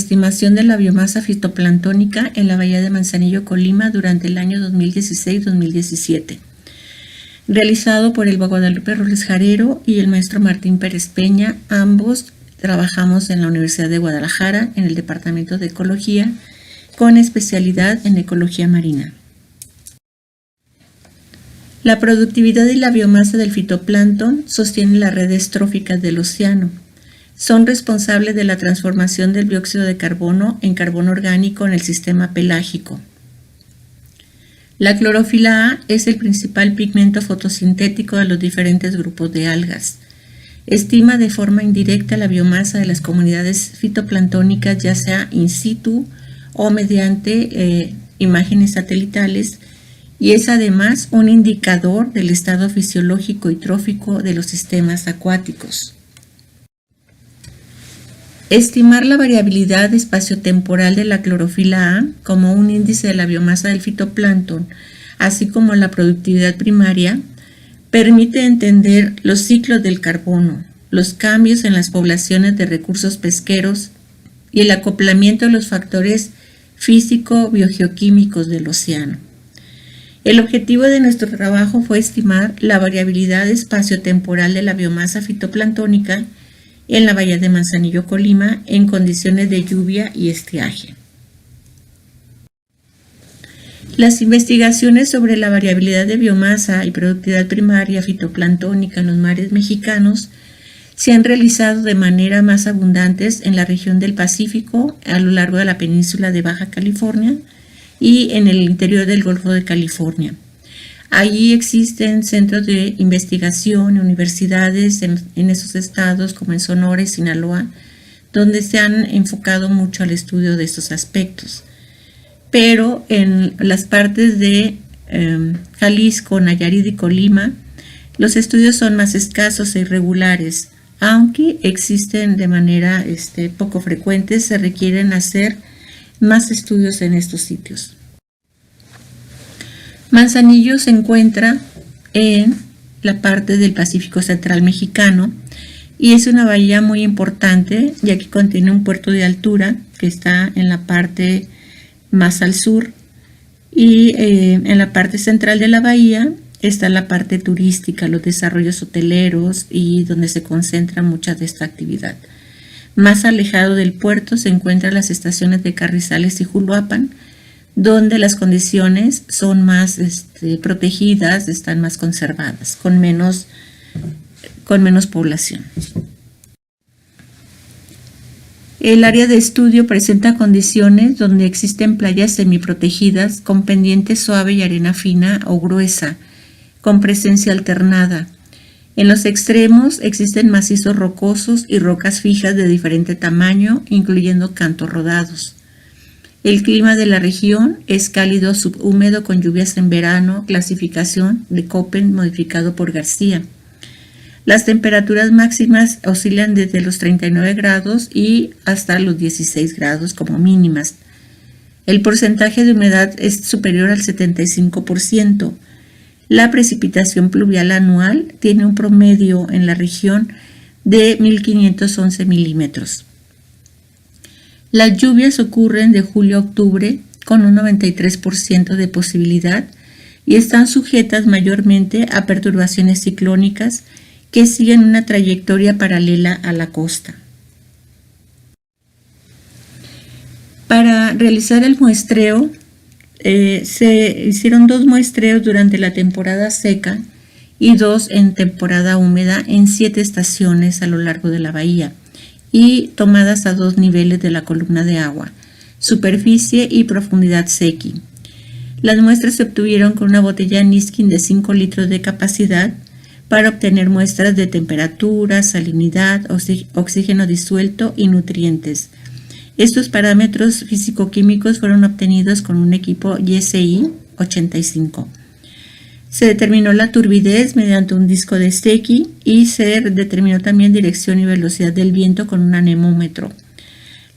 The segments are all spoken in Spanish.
estimación de la biomasa fitoplanctónica en la bahía de Manzanillo, Colima, durante el año 2016-2017, realizado por el Guadalupe Robles Jarero y el maestro Martín Pérez Peña. Ambos trabajamos en la Universidad de Guadalajara, en el Departamento de Ecología, con especialidad en ecología marina. La productividad y la biomasa del fitoplancton sostienen las redes tróficas del océano. Son responsables de la transformación del dióxido de carbono en carbono orgánico en el sistema pelágico. La clorofila A es el principal pigmento fotosintético de los diferentes grupos de algas. Estima de forma indirecta la biomasa de las comunidades fitoplanctónicas, ya sea in situ o mediante imágenes satelitales, y es además un indicador del estado fisiológico y trófico de los sistemas acuáticos. Estimar la variabilidad espaciotemporal de la clorofila A como un índice de la biomasa del fitoplancton, así como la productividad primaria, permite entender los ciclos del carbono, los cambios en las poblaciones de recursos pesqueros y el acoplamiento de los factores físico-biogeoquímicos del océano. El objetivo de nuestro trabajo fue estimar la variabilidad espaciotemporal de la biomasa fitoplanctónica en la bahía de Manzanillo, Colima, en condiciones de lluvia y estiaje. Las investigaciones sobre la variabilidad de biomasa y productividad primaria fitoplanctónica en los mares mexicanos se han realizado de manera más abundantes en la región del Pacífico, a lo largo de la península de Baja California y en el interior del Golfo de California. Allí existen centros de investigación y universidades en esos estados, como en Sonora y Sinaloa, donde se han enfocado mucho al estudio de estos aspectos. Pero en las partes de Jalisco, Nayarit y Colima, los estudios son más escasos e irregulares, aunque existen de manera poco frecuente. Se requieren hacer más estudios en estos sitios. Manzanillo se encuentra en la parte del Pacífico Central mexicano y es una bahía muy importante, ya que contiene un puerto de altura que está en la parte más al sur, y en la parte central de la bahía está la parte turística, los desarrollos hoteleros y donde se concentra mucha de esta actividad. Más alejado del puerto se encuentran las estaciones de Carrizales y Juluapan, donde las condiciones son más protegidas, están más conservadas, con menos población. El área de estudio presenta condiciones donde existen playas semiprotegidas con pendiente suave y arena fina o gruesa, con presencia alternada. En los extremos existen macizos rocosos y rocas fijas de diferente tamaño, incluyendo cantos rodados. El clima de la región es cálido subhúmedo con lluvias en verano, clasificación de Köppen modificado por García. Las temperaturas máximas oscilan desde los 39 grados y hasta los 16 grados como mínimas. El porcentaje de humedad es superior al 75%. La precipitación pluvial anual tiene un promedio en la región de 1.511 milímetros. Las lluvias ocurren de julio a octubre con un 93% de posibilidad y están sujetas mayormente a perturbaciones ciclónicas que siguen una trayectoria paralela a la costa. Para realizar el muestreo, se hicieron 2 muestreos durante la temporada seca y 2 en temporada húmeda en 7 estaciones a lo largo de la bahía y tomadas a 2 niveles de la columna de agua, superficie y profundidad Secchi. Las muestras se obtuvieron con una botella Niskin de 5 litros de capacidad para obtener muestras de temperatura, salinidad, oxígeno disuelto y nutrientes. Estos parámetros físico-químicos fueron obtenidos con un equipo YSI 85. Se determinó la turbidez mediante un disco de Secchi y se determinó también dirección y velocidad del viento con un anemómetro.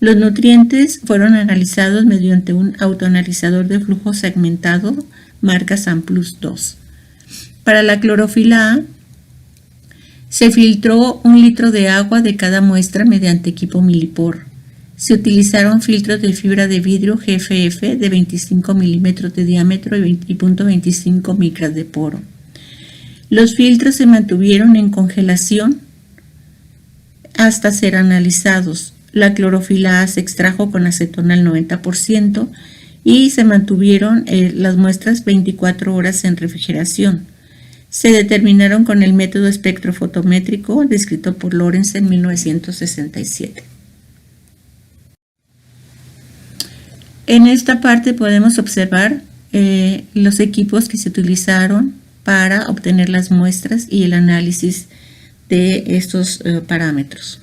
Los nutrientes fueron analizados mediante un autoanalizador de flujo segmentado marca Samplus 2. Para la clorofila A, se filtró 1 litro de agua de cada muestra mediante equipo Millipore. Se utilizaron filtros de fibra de vidrio GFF de 25 milímetros de diámetro y 0.25 micras de poro. Los filtros se mantuvieron en congelación hasta ser analizados. La clorofila A se extrajo con acetona al 90% y se mantuvieron las muestras 24 horas en refrigeración. Se determinaron con el método espectrofotométrico descrito por Lorentz en 1967. En esta parte podemos observar los equipos que se utilizaron para obtener las muestras y el análisis de estos parámetros.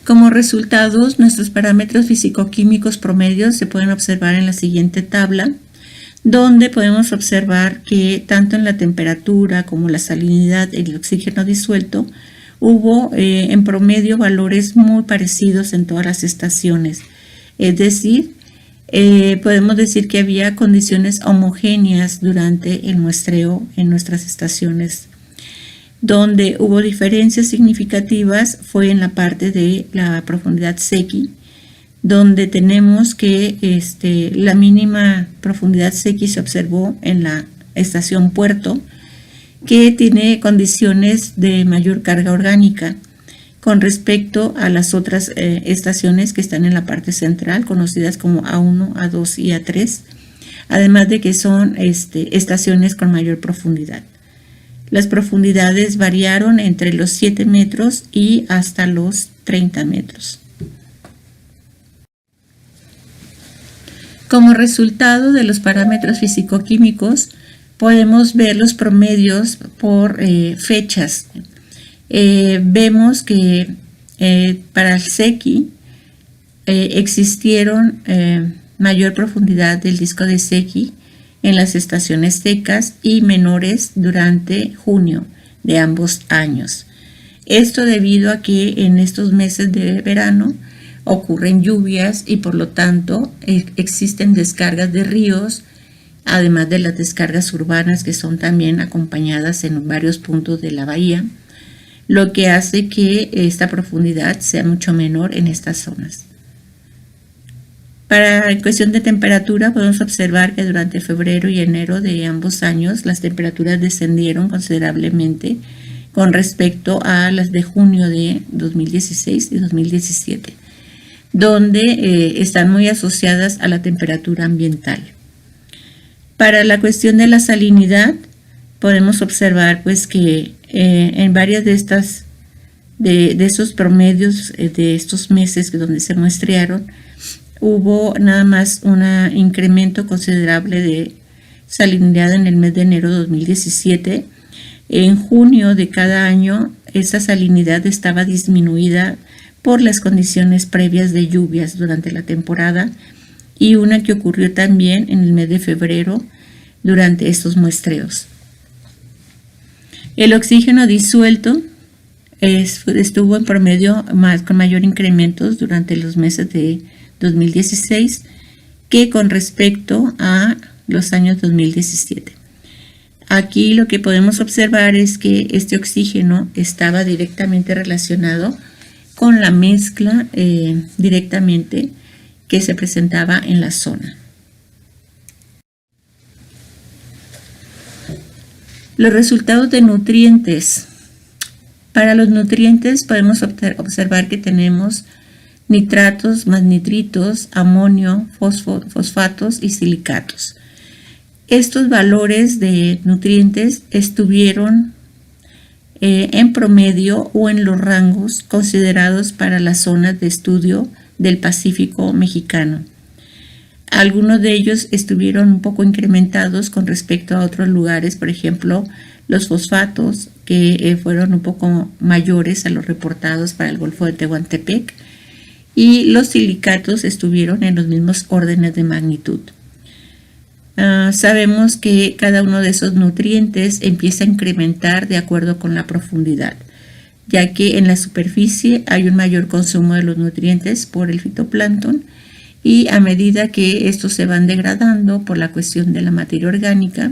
Como resultados, nuestros parámetros físico-químicos promedios se pueden observar en la siguiente tabla, donde podemos observar que tanto en la temperatura como la salinidad y el oxígeno disuelto hubo en promedio valores muy parecidos en todas las estaciones. Es decir, podemos decir que había condiciones homogéneas durante el muestreo en nuestras estaciones. Donde hubo diferencias significativas fue en la parte de la profundidad Secchi, donde tenemos que la mínima profundidad Secchi se observó en la estación Puerto, que tiene condiciones de mayor carga orgánica con respecto a las otras estaciones que están en la parte central, conocidas como A1, A2 y A3, además de que son estaciones con mayor profundidad. Las profundidades variaron entre los 7 metros y hasta los 30 metros. Como resultado de los parámetros físico-químicos, podemos ver los promedios por fechas. Vemos que para el Secchi existieron mayor profundidad del disco de Secchi en las estaciones secas y menores durante junio de ambos años. Esto debido a que en estos meses de verano ocurren lluvias y por lo tanto existen descargas de ríos, además de las descargas urbanas que son también acompañadas en varios puntos de la bahía, lo que hace que esta profundidad sea mucho menor en estas zonas. Para en cuestión de temperatura podemos observar que durante febrero y enero de ambos años las temperaturas descendieron considerablemente con respecto a las de junio de 2016 y 2017, donde están muy asociadas a la temperatura ambiental. Para la cuestión de la salinidad podemos observar pues que en varias de estos promedios de estos meses donde se muestrearon, hubo nada más un incremento considerable de salinidad en el mes de enero de 2017. En junio de cada año, esa salinidad estaba disminuida por las condiciones previas de lluvias durante la temporada y una que ocurrió también en el mes de febrero durante estos muestreos. El oxígeno disuelto estuvo en promedio con mayor incrementos durante los meses de 2016 que con respecto a los años 2017. Aquí lo que podemos observar es que este oxígeno estaba directamente relacionado con la mezcla directamente que se presentaba en la zona. Los resultados de nutrientes. Para los nutrientes podemos observar que tenemos nitratos más nitritos, amonio, fosfatos y silicatos. Estos valores de nutrientes estuvieron en promedio o en los rangos considerados para las zonas de estudio del Pacífico mexicano. Algunos de ellos estuvieron un poco incrementados con respecto a otros lugares, por ejemplo, los fosfatos, que fueron un poco mayores a los reportados para el Golfo de Tehuantepec, y los silicatos estuvieron en los mismos órdenes de magnitud. Sabemos que cada uno de esos nutrientes empieza a incrementar de acuerdo con la profundidad, ya que en la superficie hay un mayor consumo de los nutrientes por el fitoplancton y a medida que estos se van degradando por la cuestión de la materia orgánica,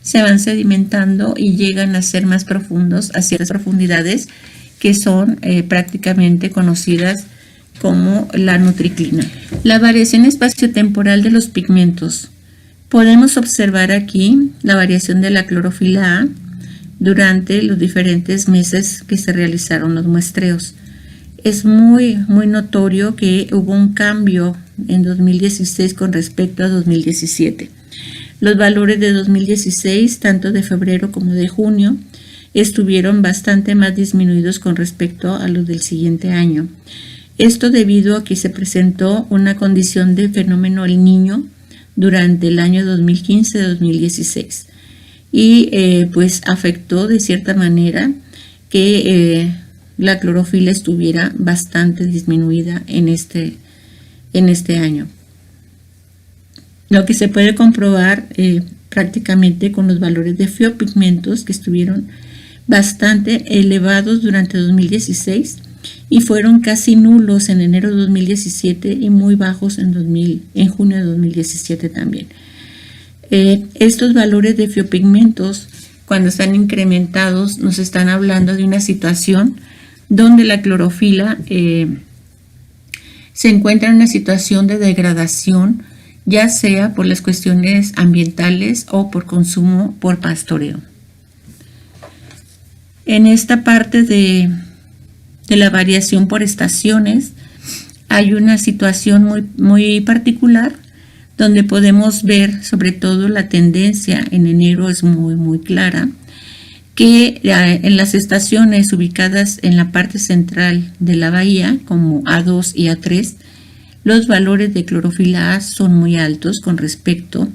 se van sedimentando y llegan a ser más profundos a ciertas profundidades que son prácticamente conocidas como la nutriclina. La variación espaciotemporal de los pigmentos. Podemos observar aquí la variación de la clorofila A durante los diferentes meses que se realizaron los muestreos. Es muy notorio que hubo un cambio en 2016 con respecto a 2017. Los valores de 2016, tanto de febrero como de junio, estuvieron bastante más disminuidos con respecto a los del siguiente año. Esto debido a que se presentó una condición de fenómeno El Niño durante el año 2015-2016 y pues afectó de cierta manera que la clorofila estuviera bastante disminuida en este año. Lo que se puede comprobar prácticamente con los valores de fiopigmentos que estuvieron bastante elevados durante 2016 y fueron casi nulos en enero de 2017 y muy bajos en junio de 2017 también. Estos valores de fiopigmentos, cuando están incrementados, nos están hablando de una situación donde la clorofila se encuentra en una situación de degradación, ya sea por las cuestiones ambientales o por consumo por pastoreo. En esta parte de la variación por estaciones hay una situación muy particular donde podemos ver sobre todo la tendencia en enero es muy clara, que en las estaciones ubicadas en la parte central de la bahía como A2 y A3 los valores de clorofila A son muy altos con respecto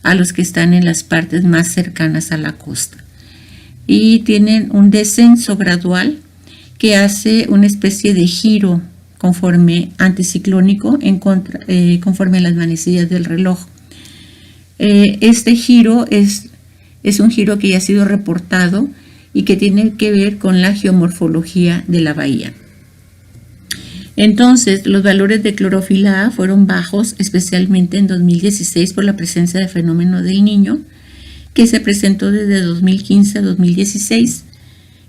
a los que están en las partes más cercanas a la costa y tienen un descenso gradual que hace una especie de giro conforme anticiclónico conforme a las manecillas del reloj. Este giro es un giro que ya ha sido reportado y que tiene que ver con la geomorfología de la bahía. Entonces, los valores de clorofila A fueron bajos, especialmente en 2016 por la presencia de fenómeno del Niño, que se presentó desde 2015 a 2016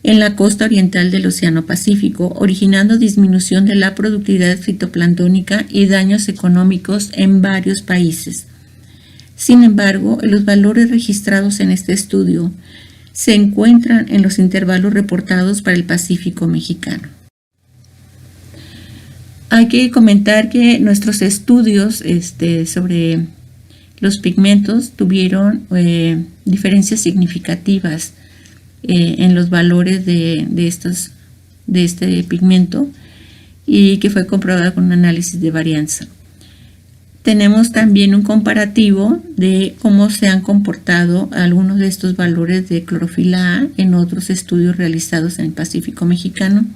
en la costa oriental del Océano Pacífico, originando disminución de la productividad fitoplanctónica y daños económicos en varios países. Sin embargo, los valores registrados en este estudio se encuentran en los intervalos reportados para el Pacífico mexicano. Hay que comentar que nuestros estudios sobre los pigmentos tuvieron diferencias significativas en los valores de este pigmento y que fue comprobado con un análisis de varianza. Tenemos también un comparativo de cómo se han comportado algunos de estos valores de clorofila A en otros estudios realizados en el Pacífico mexicano,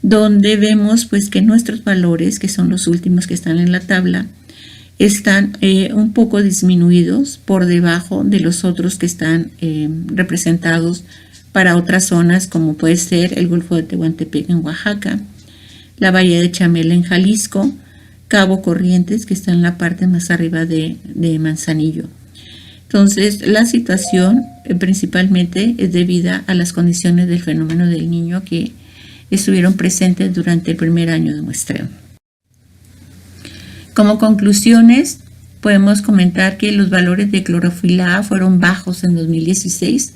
donde vemos pues que nuestros valores, que son los últimos que están en la tabla, están un poco disminuidos por debajo de los otros que están representados para otras zonas, como puede ser el Golfo de Tehuantepec en Oaxaca, la Bahía de Chamela en Jalisco, Cabo Corrientes, que está en la parte más arriba de Manzanillo. Entonces, la situación principalmente es debida a las condiciones del fenómeno del Niño que estuvieron presentes durante el primer año de muestreo. Como conclusiones, podemos comentar que los valores de clorofila A fueron bajos en 2016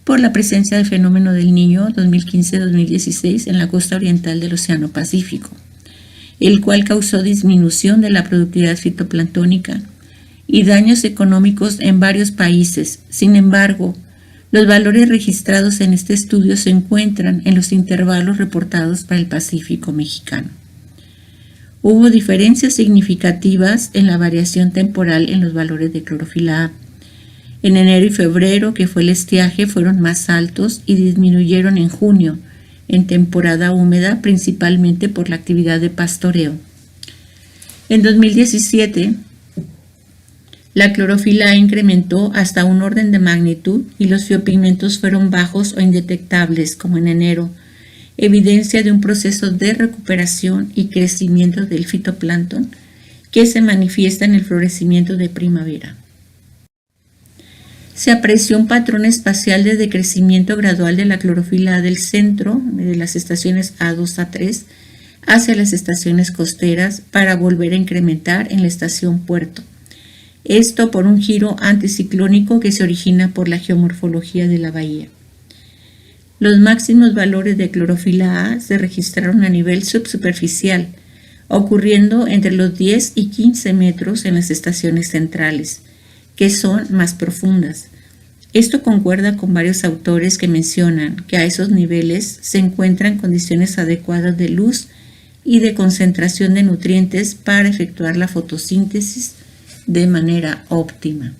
por la presencia del fenómeno del Niño 2015-2016 en la costa oriental del Océano Pacífico, el cual causó disminución de la productividad fitoplanctónica y daños económicos en varios países. Sin embargo, los valores registrados en este estudio se encuentran en los intervalos reportados para el Pacífico mexicano. Hubo diferencias significativas en la variación temporal en los valores de clorofila A. En enero y febrero, que fue el estiaje, fueron más altos y disminuyeron en junio, en temporada húmeda, principalmente por la actividad de pastoreo. En 2017, la clorofila A incrementó hasta un orden de magnitud y los fiopigmentos fueron bajos o indetectables, como en enero, evidencia de un proceso de recuperación y crecimiento del fitoplancton que se manifiesta en el florecimiento de primavera. Se apreció un patrón espacial de decrecimiento gradual de la clorofila A del centro de las estaciones A2 a 3 hacia las estaciones costeras para volver a incrementar en la estación puerto. Esto por un giro anticiclónico que se origina por la geomorfología de la bahía. Los máximos valores de clorofila A se registraron a nivel subsuperficial, ocurriendo entre los 10 y 15 metros en las estaciones centrales, que son más profundas. Esto concuerda con varios autores que mencionan que a esos niveles se encuentran condiciones adecuadas de luz y de concentración de nutrientes para efectuar la fotosíntesis de manera óptima.